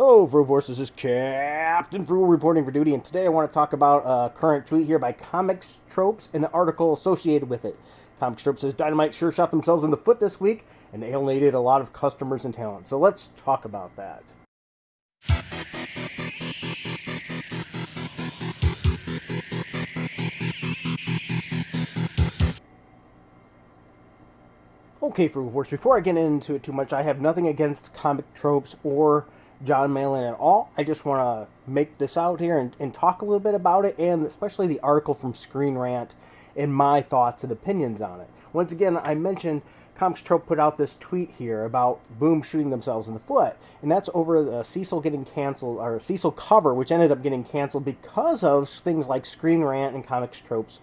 Hello, Fruforce. This is Captain Frugal reporting for duty, and today I want to talk about a current tweet here by Comics Tropes and the article associated with it. Comics Tropes says Dynamite sure shot themselves in the foot this week and alienated a lot of customers and talent. So let's talk about that. Okay, Frugalforce, before I get into it too much, I have nothing against Comic Tropes or Jon Malin at all. I just want to make this out here and talk a little bit about it, and especially the article from Screen Rant and my thoughts and opinions on it. Once again, I mentioned Comics Trope put out this tweet here about Boom shooting themselves in the foot, and that's over the Cecil getting canceled, or Cecil cover, which ended up getting canceled because of things like Screen Rant and Comics Tropes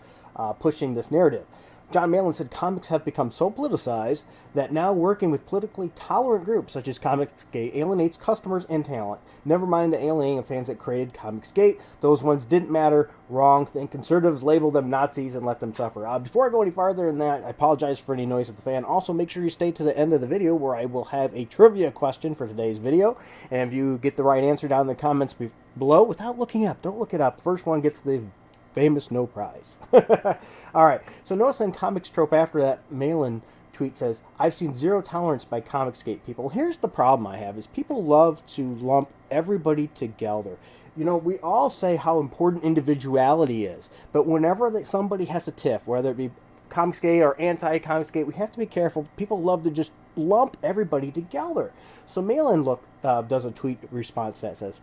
pushing this narrative. Jon Malin said comics have become so politicized that now working with politically tolerant groups such as ComicsGate alienates customers and talent. Never mind the alienating of fans that created ComicsGate. Those ones didn't matter. Wrong. Think conservatives label them Nazis and let them suffer. Before I go any farther than that, I apologize for any noise with the fan. Also, make sure you stay to the end of the video where I will have a trivia question for today's video. And if you get the right answer down in the comments below, without looking up, don't look it up. The first one gets the famous no prize. Alright, so notice in Comics Trope after that Malin tweet says, I've seen zero tolerance by ComicsGate people. Here's the problem I have, is people love to lump everybody together. You know, we all say how important individuality is, but whenever somebody has a tiff, whether it be ComicsGate or anti-ComicsGate, we have to be careful. People love to just lump everybody together. So Malin does a tweet response that says,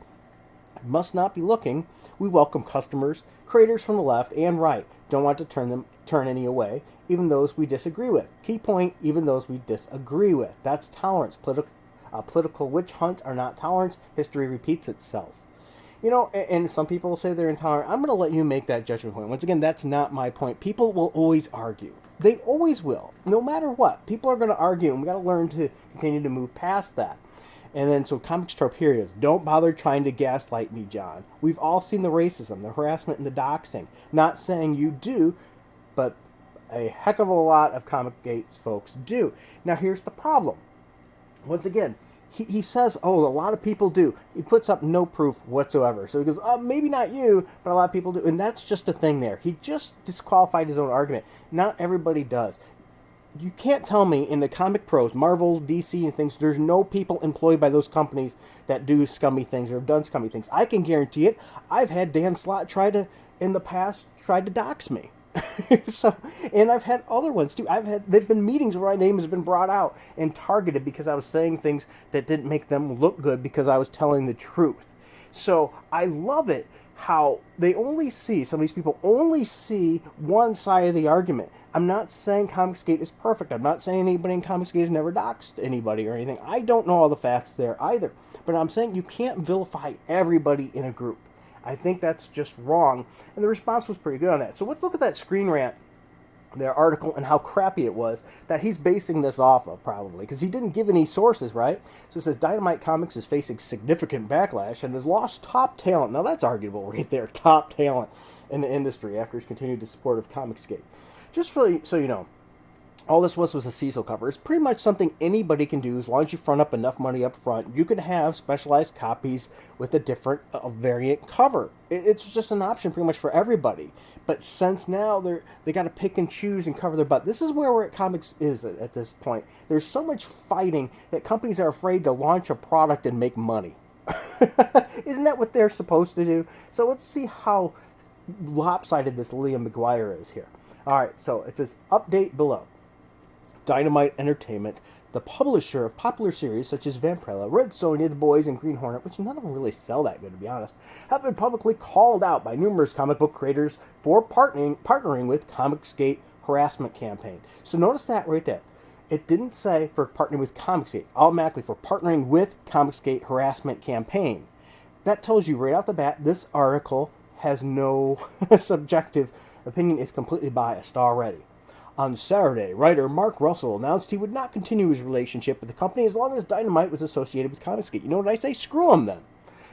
must not be looking. We welcome customers, creators from the left and right. Don't want to turn any away, even those we disagree with. Key point, even those we disagree with. That's tolerance. Political witch hunts are not tolerance. History repeats itself. You know, and some people say they're intolerant. I'm going to let you make that judgment point. Once again, that's not my point. People will always argue. They always will. No matter what. People are going to argue, and we've got to learn to continue to move past that. And then, so Comics Trope here is, don't bother trying to gaslight me, John. We've all seen the racism, the harassment, and the doxing. Not saying you do, but a heck of a lot of ComicGate's folks do. Now, here's the problem. Once again, he says, oh, a lot of people do. He puts up no proof whatsoever. So he goes, oh, maybe not you, but a lot of people do. And that's just the thing there. He just disqualified his own argument. Not everybody does. You can't tell me in the comic pros, Marvel, DC, and things, there's no people employed by those companies that do scummy things or have done scummy things. I can guarantee it. I've had Dan Slott in the past, try to dox me. And I've had other ones too. There've been meetings where my name has been brought out and targeted because I was saying things that didn't make them look good because I was telling the truth. So I love it how they only see, some of these people only see one side of the argument. I'm not saying ComicsGate is perfect. I'm not saying anybody in ComicsGate has never doxed anybody or anything. I don't know all the facts there either. But I'm saying you can't vilify everybody in a group. I think that's just wrong. And the response was pretty good on that. So let's look at that Screen Rant, their article, and how crappy it was that he's basing this off of, probably, because he didn't give any sources, right? So it says Dynamite Comics is facing significant backlash and has lost top talent. Now that's arguable right there, top talent in the industry after his continued support of ComicsGate. Just so you know, all this was a Cecil cover. It's pretty much something anybody can do as long as you front up enough money up front. You can have specialized copies with a different variant cover. It's just an option pretty much for everybody. But since now they got to pick and choose and cover their butt. This is where comics is at this point. There's so much fighting that companies are afraid to launch a product and make money. Isn't that what they're supposed to do? So let's see how lopsided this Liam McGuire is here. Alright, so it says, update below. Dynamite Entertainment, the publisher of popular series such as Vampirella, Red Sonja, The Boys, and Green Hornet, which none of them really sell that good to be honest, have been publicly called out by numerous comic book creators for partnering with ComicsGate harassment campaign. So notice that right there. It didn't say for partnering with ComicsGate, automatically for partnering with ComicsGate harassment campaign. That tells you right off the bat, this article has no subjective opinion. It's completely biased already. On Saturday, writer Mark Russell announced he would not continue his relationship with the company as long as Dynamite was associated with ComicsGate. You know what I say? Screw them then.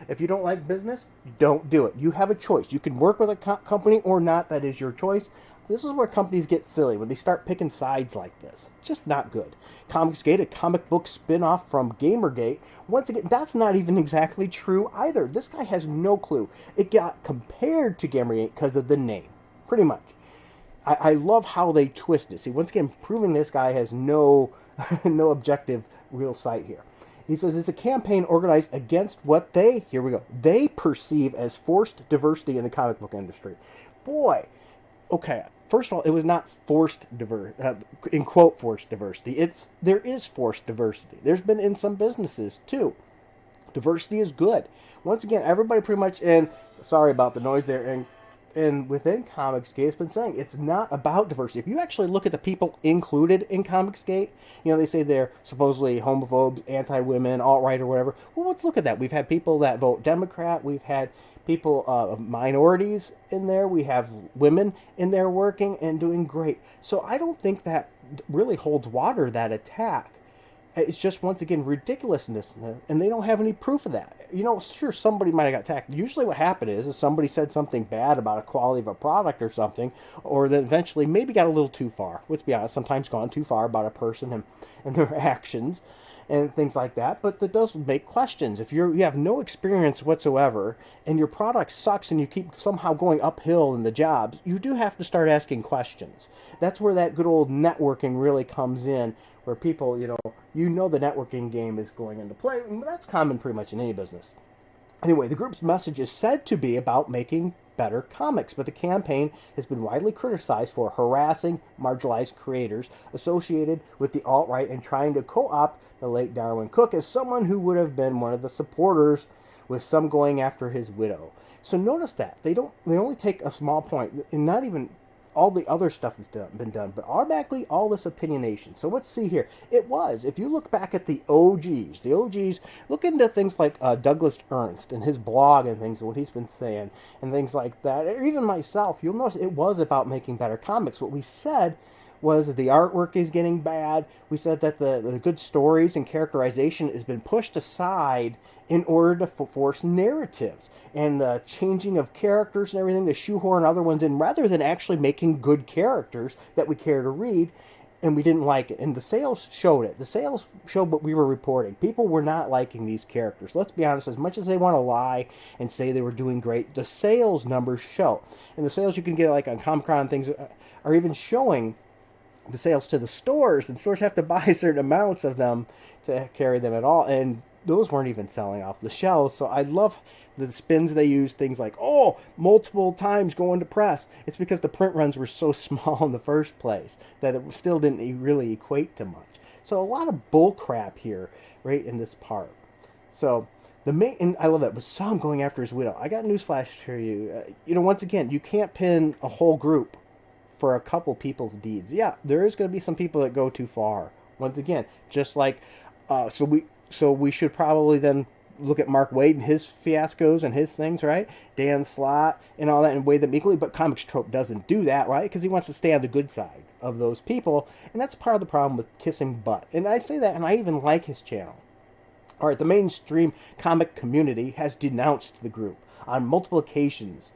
If you don't like business, don't do it. You have a choice. You can work with a company or not. That is your choice. This is where companies get silly, when they start picking sides like this. Just not good. ComicsGate, a comic book spin-off from Gamergate. Once again, that's not even exactly true either. This guy has no clue. It got compared to Gamergate because of the name, pretty much. I love how they twist it. See, once again, proving this guy has no, no objective real sight here. He says it's a campaign organized against what here we go, they perceive as forced diversity in the comic book industry. Boy, okay, first of all, it was not forced in quote, forced diversity. There is forced diversity. There's been in some businesses, too. Diversity is good. Once again, everybody pretty much, and sorry about the noise there, and within ComicsGate, it's been saying it's not about diversity. If you actually look at the people included in ComicsGate, they say they're supposedly homophobes, anti-women, alt-right, or whatever. Well, let's look at that. We've had people that vote Democrat. We've had people of minorities in there. We have women in there working and doing great. So I don't think that really holds water, that attack. It's just, once again, ridiculousness, and they don't have any proof of that. Sure, somebody might have got attacked. Usually what happened is somebody said something bad about a quality of a product or something, or then eventually maybe got a little too far. Let's be honest, sometimes gone too far about a person and their actions and things like that. But that does make questions. If you have no experience whatsoever and your product sucks and you keep somehow going uphill in the jobs, you do have to start asking questions. That's where that good old networking really comes in, where people, the networking game is going into play. And that's common pretty much in any business. Anyway, the group's message is said to be about making better comics, but the campaign has been widely criticized for harassing marginalized creators associated with the alt-right and trying to co-opt the late Darwin Cook as someone who would have been one of the supporters, with some going after his widow. So notice that they only take a small point, and not even all the other stuff has been done, but automatically all this opinionation. So let's see here. If you look back at the OGs, look into things like Douglas Ernst and his blog and things, what he's been saying, and things like that. Or even myself, you'll notice it was about making better comics. What we said was that the artwork is getting bad. We said that the good stories and characterization has been pushed aside in order to force narratives and the changing of characters and everything, to shoehorn other ones in rather than actually making good characters that we care to read. And we didn't like it. And the sales showed it. The sales showed what we were reporting. People were not liking these characters. Let's be honest, as much as they want to lie and say they were doing great, the sales numbers show. And the sales you can get like on Comic-Con and things are even showing the sales to the stores, and stores have to buy certain amounts of them to carry them at all, and those weren't even selling off the shelves. So I love the spins they use, things like, multiple times going to press. It's because the print runs were so small in the first place that it still didn't really equate to much. So a lot of bull crap here, right in this part. So and I love that, but some going after his widow. I got newsflash for you. Once again, you can't pin a whole group for a couple people's deeds. Yeah, there is going to be some people that go too far. Once again, just like, so we should probably then look at Mark Waid and his fiascos and his things, right? Dan Slott and all that, and weigh them equally. But Comics Trope doesn't do that, right? Because he wants to stay on the good side of those people, and that's part of the problem with kissing butt. And I say that, and I even like his channel. All right, the mainstream comic community has denounced the group on multiple occasions.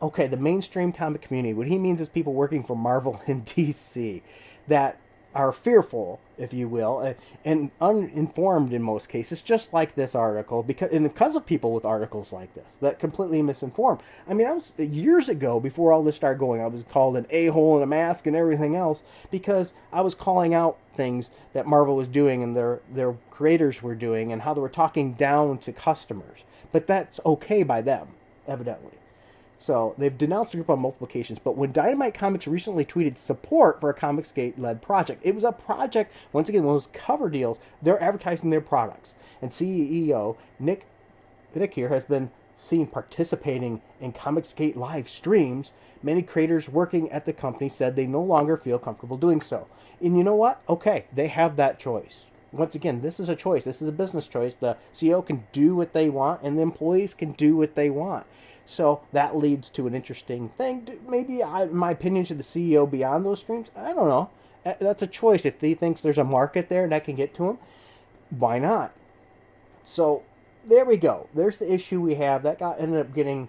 Okay, the mainstream comic community, what he means is people working for Marvel and DC that are fearful, if you will, and uninformed in most cases, just like this article, because of people with articles like this that completely misinformed. I mean, I was years ago, before all this started going, I was called an a-hole in a mask and everything else because I was calling out things that Marvel was doing and their creators were doing and how they were talking down to customers. But that's okay by them, evidently. So they've denounced the group on multiple occasions. But when Dynamite Comics recently tweeted support for a ComicsGate-led project, it was a project, once again, one of those cover deals, they're advertising their products. And CEO Nick here has been seen participating in ComicsGate live streams. Many creators working at the company said they no longer feel comfortable doing so. And you know what? Okay, they have that choice. Once again, this is a choice. This is a business choice. The CEO can do what they want, and the employees can do what they want. So that leads to an interesting thing. Maybe, in my opinion, should the CEO be on those streams? I don't know. That's a choice. If he thinks there's a market there and that can get to him, why not? So there we go. There's the issue we have. That guy ended up getting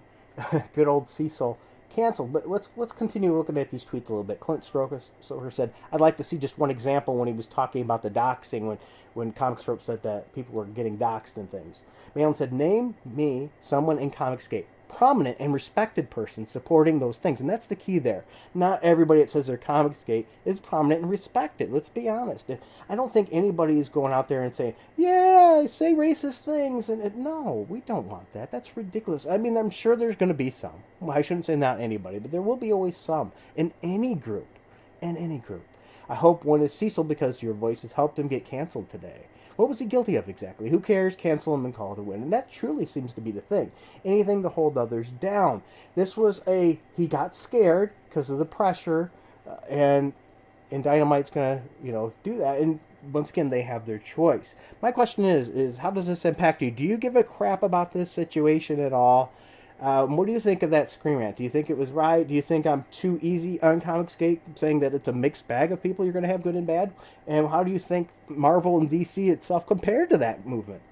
good old Cecil canceled. But let's continue looking at these tweets a little bit. Clint Stroker said, "I'd like to see just one example when he was talking about the doxing when Comics Tropes said that people were getting doxed and things." Malin said, "Name me someone in ComicsGate, prominent and respected person supporting those things," and that's the key there. Not everybody that says they're ComicsGate is prominent and respected. Let's be honest. I don't think anybody is going out there and saying, "Yeah, say racist things," and no, we don't want that. That's ridiculous. I mean, I'm sure there's going to be some. Well, I shouldn't say not anybody, but there will be always some in any group. In any group. I hope one is Cecil, because your voice has helped him get canceled today. What was he guilty of exactly? Who cares? Cancel him and call it a win. And that truly seems to be the thing. Anything to hold others down. This was he got scared because of the pressure, and Dynamite's going to, do that. And once again, they have their choice. My question is how does this impact you? Do you give a crap about this situation at all? What do you think of that Scream Rant? Do you think it was right? Do you think I'm too easy on ComicsGate, saying that it's a mixed bag of people you're going to have, good and bad? And how do you think Marvel and DC itself compared to that movement?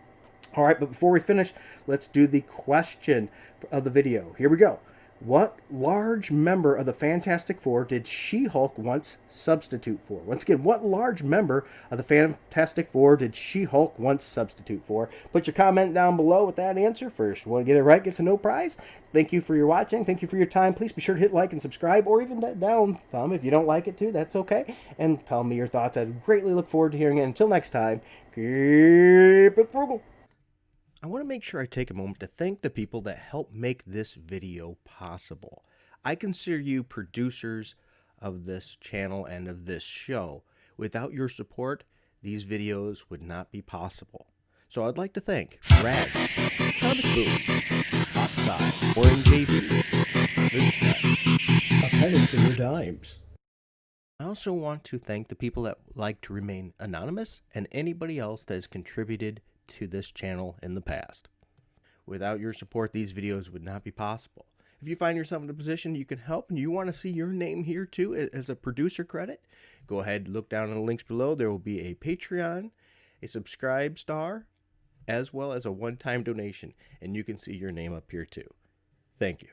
All right, but before we finish, let's do the question of the video. Here we go. What large member of the Fantastic Four did She-Hulk once substitute for? Once again, what large member of the Fantastic Four did She-Hulk once substitute for? Put your comment down below with that answer first. Want to get it right, gets a no prize. Thank you for your watching. Thank you for your time. Please be sure to hit like and subscribe, or even that down thumb if you don't like it too. That's okay. And tell me your thoughts. I'd greatly look forward to hearing it. Until next time, keep it frugal. I want to make sure I take a moment to thank the people that helped make this video possible. I consider you producers of this channel and of this show. Without your support, these videos would not be possible. So I'd like to thank Rags, Comic Boom, Topside, Orange JB, Moonshine, A Penny for Your Dimes. I also want to thank the people that like to remain anonymous and anybody else that has contributed to this channel in the past. Without your support, these videos would not be possible. If you find yourself in a position you can help and you want to see your name here too as a producer credit, go ahead and look down in the links below. There will be a Patreon, a subscribe star, as well as a one-time donation, and you can see your name up here too. Thank you.